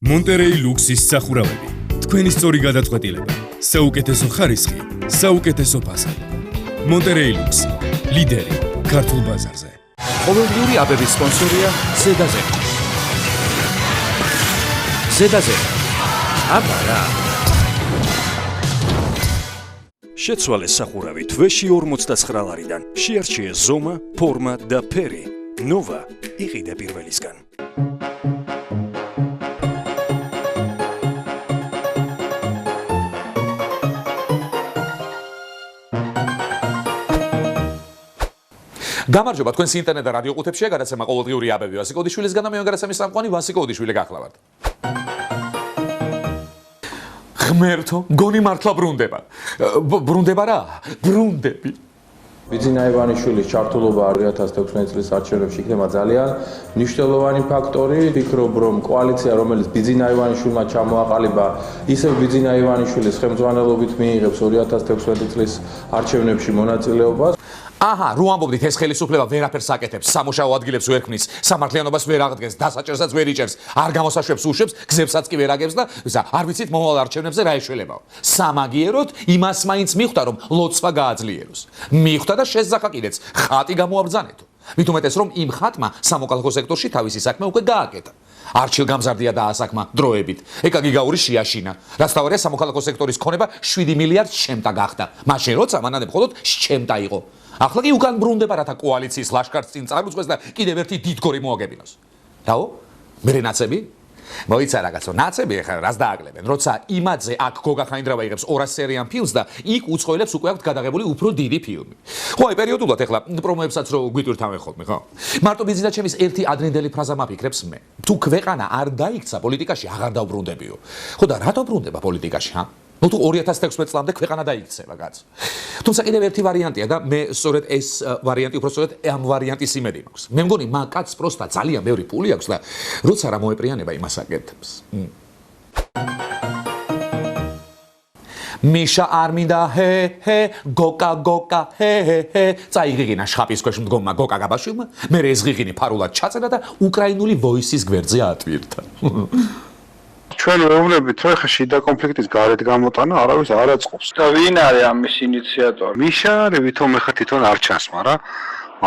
მონტერეი ლუქსის სახურავები. თქვენი სწორი გადაწყვეტილება. საუკეთესო ხარისხი, საუკეთესო ფასადი. მონტერეი ლუქს. ლიდერი ქართულ ბაზარზე. ყოველდღიური აბების სპონსორია ზედაზე. ზედაზე. აბარა. შეცვალე სახურავი თვეში 49 ლარიდან. შეარჩიე ზომა, ფორმა და ფერი. ნოვა იყიდე პირველისგან. გამარჯობა თქვენს ინტერნეტ და რადიო ყუთებშია გადაცემა ყოველდღიური აბები ვასიკო ოდიშვილისგან და მე გადაცემის სამყარო ვასიკო ოდიშვილი გახლავართ. ღმერთო, გონი მართლა ბრუნდება. ბრუნდება რა? ბრუნდები. ბიძინა ივანიშვილის ჩართულობა 2016 წლის არჩევნებში იქნება ძალიან მნიშვნელოვანი ფაქტორი. ვფიქრობ, რომ კოალიცია, რომელიც ბიძინა ივანიშვილმა ჩამოაყალიბა, ისევ ბიძინა ივანიშვილის ხელმძღვანელობით მიიღებს 2016 წლის არჩევნებში მონაწილეობას. აჰა, რო ამბობდით ეს ხელისუფლება ვერაფერს აკეთებს, სამუშაო ადგილებს ვერ ქმნის, სამართლიანობას ვერ აღდგენს, დასაჭერსაც ვერ იჭერს, არ გამოსაშვებს უშებს, გზებსაც კი ვერ აგებს და არ ვიცით მომავალ არჩევნებზე რა ეშველებაო. სამაგიეროდ იმას მაინც მიხვდა, რომ ლოცვა გააძლიეროს. მიხვდა და შეძახა კიდეც, ხატი გამოაბრძანეთო. მით უმეტეს, რომ იმ ხატმა სამოქალაქო სექტორში თავისი საქმე უკვე გააკეთა. არჩილგამზარდია დაასაქმა დროებით. ეკაგი გაური შეაშინა. რაც თავარია სამოქალაქო სექტორის ქონება 7 მილიარდ შემტა გახდა. მაშინ როცა მანამდე მხოლოდ შემტა იყო. ახლა კი უკან ბრუნდება რათა კოალიციის ლაშქარს წინ წარუძღვეს და კიდევ ერთი დიდგორი მოაგებინოს. რაო? მერე ნაცები? მოიცა რაღაცო, ნაცები ახლა რას დააკლებენ? როცა იმაძე აქ გოგა ხაინდრავა იღებს 200 სერიან ფილმს და იქ უცხოელებს უკვე აქვთ გადაღებული უფრო დიდი ფილმი. ხო, აი პერიოდულად ახლა პრომოებსაც რო გვიტვირთავენ ხოლმე, ხო? მარტო ბიზნესა ჩემის ერთი ადრინდელი ფრაზა მაფიქრებს მე. თუ ქვეყანა არ დაიქცა პოლიტიკაში, აღარ დავბრუნდებიო. ხო და რატო ბრუნდება პოლიტიკაში, ჰა? ну თუ 2016 წლამდე ქვეყანა დაიქცევა კაც. თუმცა კიდევ ერთი ვარიანტია და მე სწორედ ეს ვარიანტი უფრო სწორედ ამ ვარიანტის იმედი მაქვს. მე მგონი მაგ კაც პროსტა ძალიან ბევრი პული აქვს და როცა რა მოეპრიანება იმას აკეთებს. მიშა არ მინდა ჰე გოკა გოკა ჰე წაიღიგინა შხაპის ქვეშ მდგომმა გოკა გაბაშვილმა მე ეს ღიღინი ფარულად ჩაწერა და უკრაინული ვოისის გვერდზე ატვირთა. ჩვენ ვეუბნებით, რომ ხა შიდა კონფლიქტის გარეთ გამოტანა არავის არ აწყობს. და ვინ არის ამის ინიციატორი? მიშა არის, ვითომ ხა თვითონ არ ჩანს, მაგრამ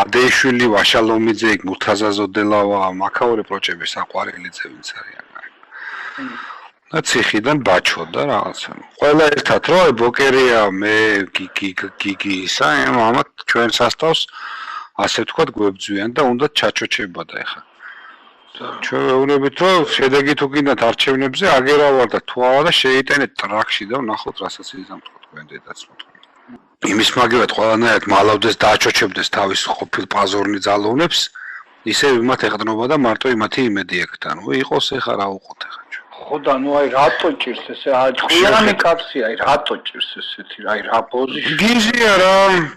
ადეიშვილი, ვაშალომიძე, მურთაზა ზოდელავა, მაქაური პროჭები საყვარელიძე ვინც არიან. და ციხიდან ბაჩოდა რაღაცა. ყველა ერთად რო აი ბოკერია, მე გიგი ისა, ამათ ჩვენ სასტავს ასე ვთქვათ გვებძვიან და უნდა ჩაჩოჩებოდა ხა. ჩვენ ვეუბნებით, რომ შედეგი თუ გინდათ არჩევნებზე აგერავარ და თუ არა და შეიტანეთ ტრაქში და ვნახოთ, რასაც იზამთქო თქვენ დედაც მოთხოვნა. იმის მაგევად ყველანაირად მალავდეს და აჩოჩებდეს თავის ყოფილ პაზორნი ძალოვნებს, ისე იმათ ეხდნობა და მარტო იმათი იმედი ექთა. ნუ იყოს ეხა რა უყოთ ეხა ჩვენ. ხო და ნუ აი რატო ჭირს ესე? ჭკვიანი კაცი, აი რატო ჭირს ესეთი? აი რა პოზიცია? გიჟია რა,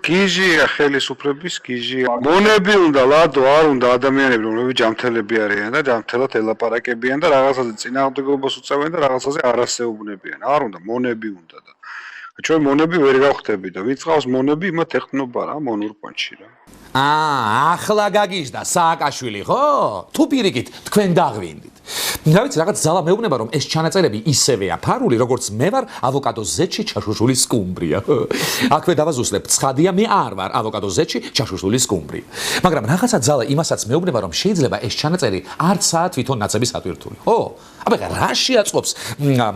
გიჟია ხელისუფლების გიჟია. მონები უნდა ლადო, არ უნდა ადამიანები, რომლებიც ჯამთელები არიან და ჯამთელად ელაპარაკებიან და რაღაცაზე წინააღმდეგობას უწევენ და რაღაცაზე არასეუბნებიან. არ უნდა, მონები უნდა და ჩვენ მონები ვერ გავხდები და ვინც ყავს მონები, იმათ ეხნობა რა, მონურპანში რა. ახლა გაგიჟდა სააკაშვილი, ხო? თუ პირიქით თქვენ დაღვინდით. რა ვიცი, რაღაც ძალა მეუბნება, რომ ეს ჩანაწერები ისევეა ფარული, როგორც მე ვარ ავოკადო ზეთში ჩაშუშული სკუმბრია. აქვე დავაზუსტებ, ცხადია, მე არ ვარ ავოკადო ზეთში ჩაშუშული სკუმბრია. მაგრამ რაღაცა ძალა იმასაც მეუბნება, რომ შეიძლება ეს ჩანაწერი არცაა თვითონ ნაცების ატვირთული. ხო? აბა რა შეაწყობს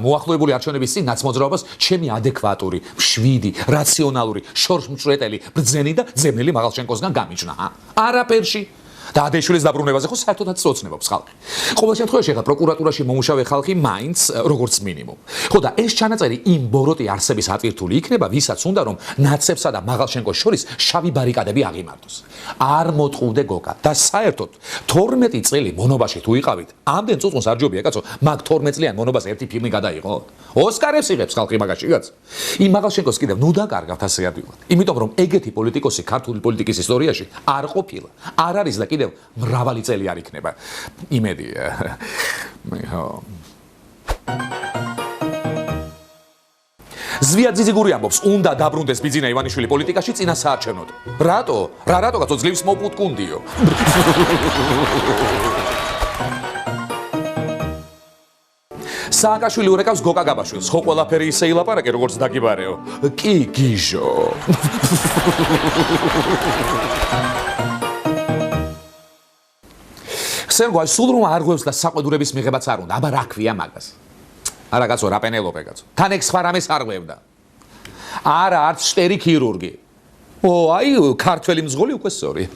მოახლოებული არჩევნების წინ ნაცმოძრაობას ჩემი ადეკვატური, მშვიდი, რაციონალური, შორშმჭრეტელი, ბრძენი და ძებნელი მაღალჩენკოსგან გამიჯნა. არაფერში. და ადეიშვილის დაბრუნებაზე ხო საერთოდაც წოცნებობს ხალხი. ყოველ შემთხვევაში ახლა პროკურატურაში მომუშავე ხალხი მაინც როგორც მინიმუმ. ხო და ეს ჩანაწერი იმ ბოროტი არსების ატვირთული იქნება, ვისაც უნდა რომ ნაცებსა და მაღალჩენკოს შორის შავი ბარიკადები აღიმართოს. არ მოტყუვდე გოგა და საერთოდ 12 წელი მონობაში თუ იყავით, ამდენ წუწუნს არ ჯობია კაცო, მაგ 12 წლიან მონობაზე ერთი ფილმი გადაიღოთ. ოსკარებს იღებს ხალხი მაგაში კაც. იმ მაღალჩენკოს კიდევ ნუ დაკარგავთ ასე ადვილად. იმიტომ რომ ეგეთი პოლიტიკოსი ქართული პოლიტიკის ისტორიაში არ ყოფილა. არ არის და კიდევ მრავალი წელი არ იქნება. იმედი. ხო. ზვია ძიზიგური ამბობს, უნდა დაბრუნდეს ბიძინა ივანიშვილი პოლიტიკაში წინა საარჩევნოდ. რატო? რა რატო კაცო ძლივს მოპუტკუნდიო. სააკაშვილი ურეკავს გოკა გაბაშვილს. ხო ყველაფერი ისე ილაპარაკე, როგორც დაგიბარეო. კი, გიჟო. სერგო, აი სულ რომ არღვევს და საყვედურების მიღებაც არ უნდა. აბა რა ქვია მაგას? არა კაცო, რა პენელოპე კაცო. თან ეგ სხვა რამეს არღვევდა. არა, არც შტერი ქირურგი. აი ქართველი მძღოლი უკვე სწორია.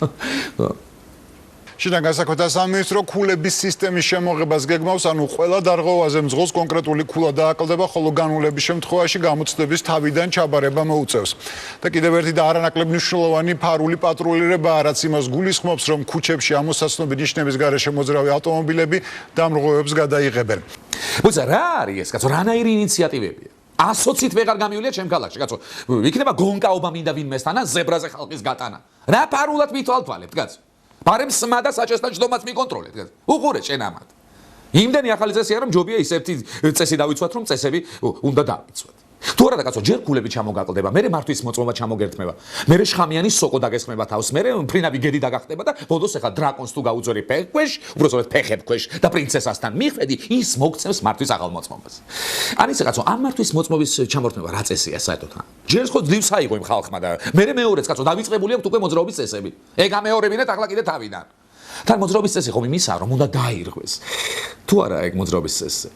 შიდან განსაკუთრებით სამინისტრო ქულების სისტემის შემოღებას გეგმავს, ანუ ყველა დარღვევაზე მძღოლს კონკრეტული ქულა დააკლდება, ხოლო განულების შემთხვევაში გამოცდების თავიდან ჩაბარება მოუწევს. და კიდევ ერთი და არანაკლებ მნიშვნელოვანი ფარული პატრულირებაა, რაც იმას გულისხმობს, რომ ქუჩებში ამოსაცნობი ნიშნების გარეშე მოძრავი ავტომობილები დამრღვევებს გადაიღებენ. მოიცა რა არის ეს კაცო, რანაირი ინიციატივებია? 120-ით ვეღარ გამივლია ჩემ ქალაქში, კაცო. იქნება გონკაობა მინდა ვინმესთან, ან ზებრაზე ხალხის გატანა. რა ფარულად მითვალთვალებთ, კაცო? ბარემ სმა და საჭესთან ჯდომაც მიკონტროლეთ, კაცო. უყურე შენ ამათ. იმდენი ახალი წესია, რომ ჯობია ისეთი წესი დავიცვათ, რომ წესები უნდა დავიცვათ. თუ არა და კაცო, ჯერ ქულები ჩამოგაკლდება, მერე მართვის მოწმობა ჩამოგერთმება, მერე შხამიანი სოკო დაგესხმება თავს, მერე ფრინავი გედი დაგახტება და ბოლოს ახლა დრაკონს თუ გაუძვერი ფეხქვეშ, უბრალოდ ფეხებქვეშ და პრინცესასთან მიხვედი, ის მოგცემს მართვის აღალმოწმობას. ან ისე კაცო, ამ მართვის მოწმობის ჩამორთმევა რა წესია საერთოდ? ჯერ ხო ძლივს აიღო იმ ხალხმა და მერე მეორეც კაცო, დავიწყებული აქვს უკვე მოძრაობის წესები. ეგ ამეორებინეთ ახლა კიდე თავიდან. თან მოძრაობის წესი ხომ იმისაა, რომ უნდა დაირღვეს. თუ არა ეგ მოძრაობის წესი.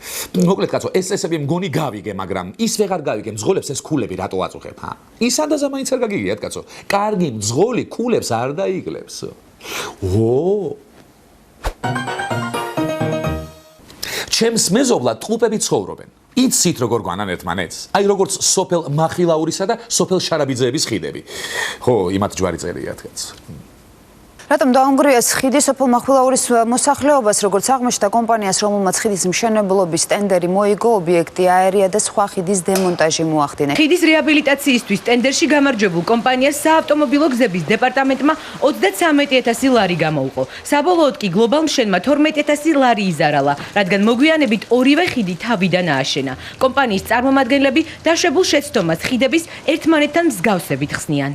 მოკლედ კაცო, ეს წესები მგონი გავიგე, მაგრამ ის ვეღარ გავიგე, მძღოლებს ეს ქულები რატო აწუხებ, ჰა? ის ანდაზა მაინც არ გაგიგიათ, კაცო. კარგი მძღოლი ქულებს არ დაიკლებს. ჩემს მეზობლად ტყუპები ცხოვრობენ. იცით როგორ გვანან ერთმანეთს? აი როგორც სოფელ მახილაურისა და სოფელ შარაბიძეების ხიდები. ხო, იმათ ჯვარი წერიათ, კაცო. რატომ დაუნგრიეს ხიდი სოფელ მახვილაურის მოსახლეობას, როგორც აღმოჩნდა კომპანიას, რომელმაც ხიდის მშენებლობის ტენდერი მოიგო, ობიექტი აერია და სხვა ხიდის დემონტაჟი მოახდინა. ხიდის რეაბილიტაციისთვის ტენდერში გამარჯვებულ კომპანიას საავტომობილო გზების დეპარტამენტმა 33,000 ლარი გამოუყო. საბოლოოდ კი გლობალ მშენმა 12,000 ლარი იზარალა, რადგან მოგვიანებით ორივე ხიდი თავიდან ააშენა. კომპანიის წარმომადგენლები დაშვებულ შეცდომას ხიდების ერთმანეთთან მსგავსებით ხსნიან.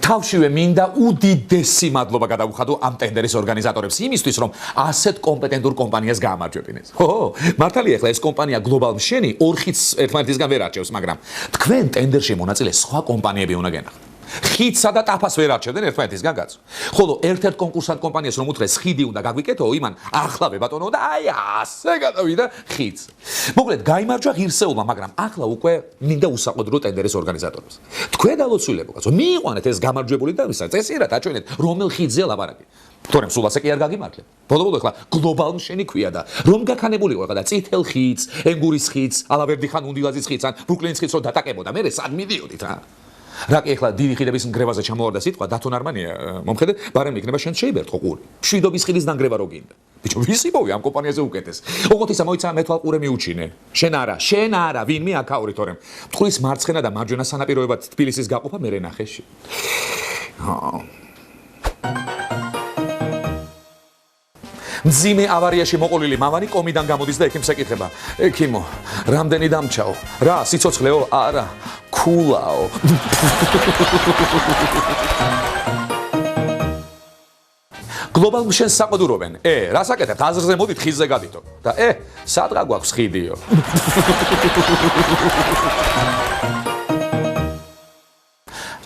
თავშივე მინდა უდიდესი მადლობა გადავუხადო ამ ტენდერის ორგანიზატორებს იმისთვის, რომ ასეთ კომპეტენტურ კომპანიას გაამარჯვებინეს. ხო, მართალია, ახლა ეს კომპანია გლობალ მშენი ორ ხიდს ერთმანეთისგან ვერ არჩევს, მაგრამ თქვენ ტენდერში მონაწილე სხვა კომპანიები უნდა გენახოთ. ხიდსა და ტაფას ვერ არჩევდნენ ერთმანეთისგან, კაცო. ხოლო ერთ-ერთ კონკურსანტ კომპანიას რომ უთხრეს ხიდი უნდა გაგვიკეთო, იმან ახლავე ბატონო და აი ასე გადავიდა ხიდს. მოკლედ გაიმარჯვა ღირსეულმა, მაგრამ ახლა უკვე მინდა უსაყვედრო ტენდერის ორგანიზატორებს. თქვენ ალოცვილებო, კაცო, მიიყვანეთ ეს გამარჯვებული და ვისა წესიერად აჩვენეთ, რომელ ხიდზე ლაპარაკი. თორემ სულ ასე კი არ გაგიმართლებ. ბოლო-ბოლო ახლა გლობალ მშენი ქვია და რომ გაქანებულიყო ახლა და წითელ ხიდს, ენგურის ხიდს, ალავერდი-ხან უნდილაძის ხიდს ან ბრუკლინის ხიდს რო დატაკებოდა, მე სად მიდიოდით რა? რა კი ახლა დიდი ხიდების ნგრევაზე ჩამოვარდა სიტყვა დათონ არმანია მომხედე ბარემ იქნება შენ შეიბერტყო ყური შვიდობის ხიდის ნანგრევა რო გინდა ბიჭო ვისი მოვი ამ კომპანიაზე უკეთეს ოღონდ მოიცა მეთვალყურე მიუჩინე შენ არა ვინმე აკაური თორემ მტკვრის მარცხენა და მარჯვენა სანაპიროებად თბილისის გაყოფა მე რენახეში მძიმე ავარიაში მოყოლილი მამანი კომიდან გამოდის და ექიმს ეკითხება ექიმო რამდენი დამჩაო რა სიცოცხლეო არა ქულაო გლობალ მშენს საყდურობენ რას აკეთებთ აზრზე მოდით ხიზზე გადითო და სადღა გვაქვს ხიდიო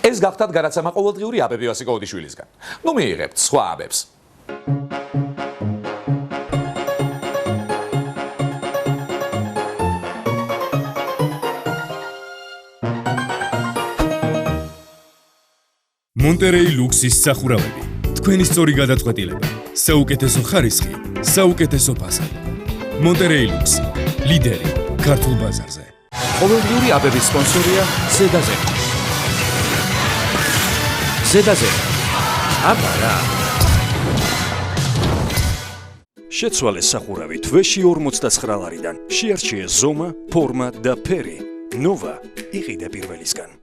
ეს გახდათ გადაცემა ყოველდღიური აბები ვასიკოვიჩვილისგან ნუ მიიღებთ სხვა აბებს მონტერეი ლუქსის სახურავები. თქვენი სწორი გადაწყვეტილება. საუკეთესო ხარისხი, საუკეთესო ფასადი. მონტერეი ლუქს. ლიდერი ქართულ ბაზარზე. ყოველდღიური აბების სპონსორია ზედაზე. ზედაზე. აბა რა. შეცვალე სახურავი თვეში 49 ლარიდან. შეარჩიე ზომა, ფორმა და ფერი. ნოვა იყიდე პირველისგან.